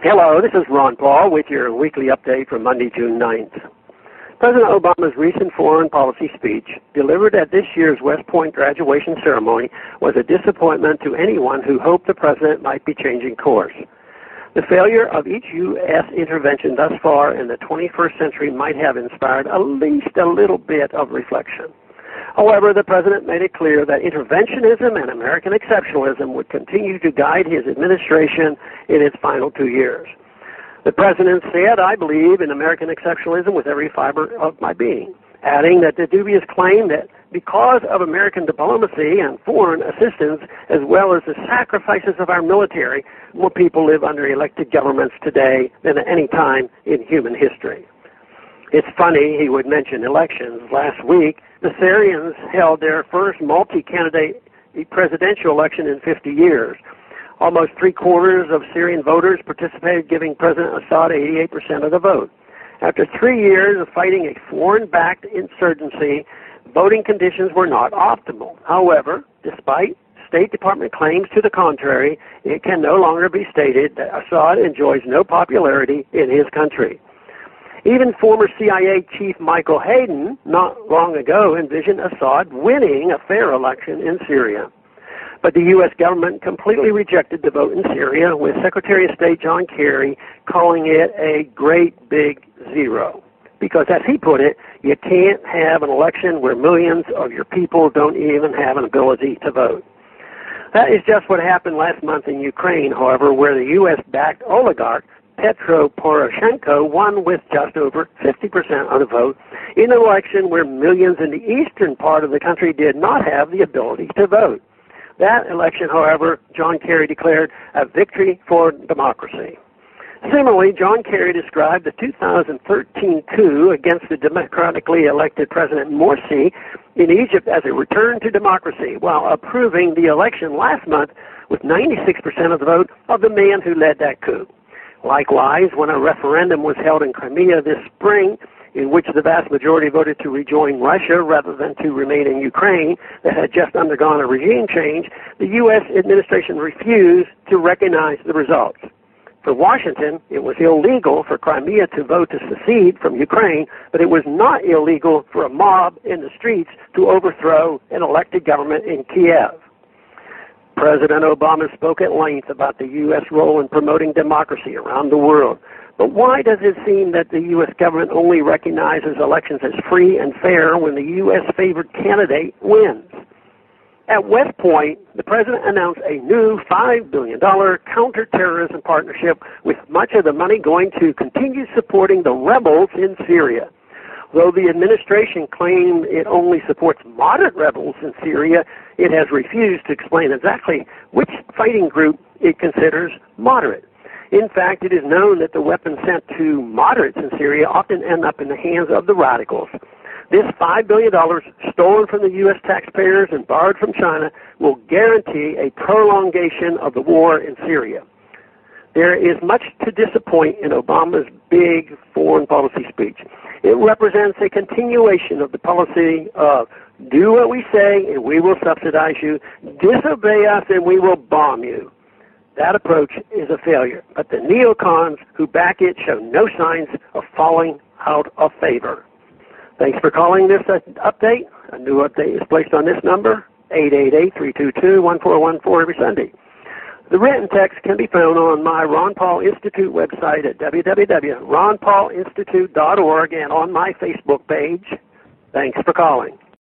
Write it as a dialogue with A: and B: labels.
A: Hello, this is Ron Paul with your weekly update for Monday, June 9th. President Obama's recent foreign policy speech, delivered at this year's West Point graduation ceremony, was a disappointment to anyone who hoped the president might be changing course. The failure of each U.S. intervention thus far in the 21st century might have inspired at least a little bit of reflection. However, the president made it clear that interventionism and American exceptionalism would continue to guide his administration in its final 2 years. The president said, "I believe in American exceptionalism with every fiber of my being," adding that the dubious claim that because of American diplomacy and foreign assistance, as well as the sacrifices of our military, more people live under elected governments today than at any time in human history. It's funny he would mention elections. Last week, the Syrians held their first multi-candidate presidential election in 50 years. Almost three-quarters of Syrian voters participated, giving President Assad 88% of the vote. After 3 years of fighting a foreign-backed insurgency, voting conditions were not optimal. However, despite State Department claims to the contrary, it can no longer be stated that Assad enjoys no popularity in his country. Even former CIA Chief Michael Hayden not long ago envisioned Assad winning a fair election in Syria. But the U.S. government completely rejected the vote in Syria, with Secretary of State John Kerry calling it a great big zero. Because, as he put it, you can't have an election where millions of your people don't even have an ability to vote. That is just what happened last month in Ukraine, however, where the U.S.-backed oligarch Petro Poroshenko won with just over 50% of the vote in an election where millions in the eastern part of the country did not have the ability to vote. That election, however, John Kerry declared a victory for democracy. Similarly, John Kerry described the 2013 coup against the democratically elected President Morsi in Egypt as a return to democracy, while approving the election last month with 96% of the vote of the man who led that coup. Likewise, when a referendum was held in Crimea this spring, in which the vast majority voted to rejoin Russia rather than to remain in Ukraine that had just undergone a regime change, the U.S. administration refused to recognize the results. For Washington, it was illegal for Crimea to vote to secede from Ukraine, but it was not illegal for a mob in the streets to overthrow an elected government in Kiev. President Obama spoke at length about the U.S. role in promoting democracy around the world. But why does it seem that the U.S. government only recognizes elections as free and fair when the U.S.-favored candidate wins? At West Point, the president announced a new $5 billion counterterrorism partnership, with much of the money going to continue supporting the rebels in Syria. Though the administration claimed it only supports moderate rebels in Syria, it has refused to explain exactly which fighting group it considers moderate. In fact, it is known that the weapons sent to moderates in Syria often end up in the hands of the radicals. This $5 billion, stolen from the U.S. taxpayers and borrowed from China, will guarantee a prolongation of the war in Syria. There is much to disappoint in Obama's big foreign policy speech. It represents a continuation of the policy of do what we say and we will subsidize you, disobey us and we will bomb you. That approach is a failure, but the neocons who back it show no signs of falling out of favor. Thanks for calling this update. A new update is placed on this number, 888-322-1414 every Sunday. The written text can be found on my Ron Paul Institute website at www.ronpaulinstitute.org and on my Facebook page. Thanks for calling.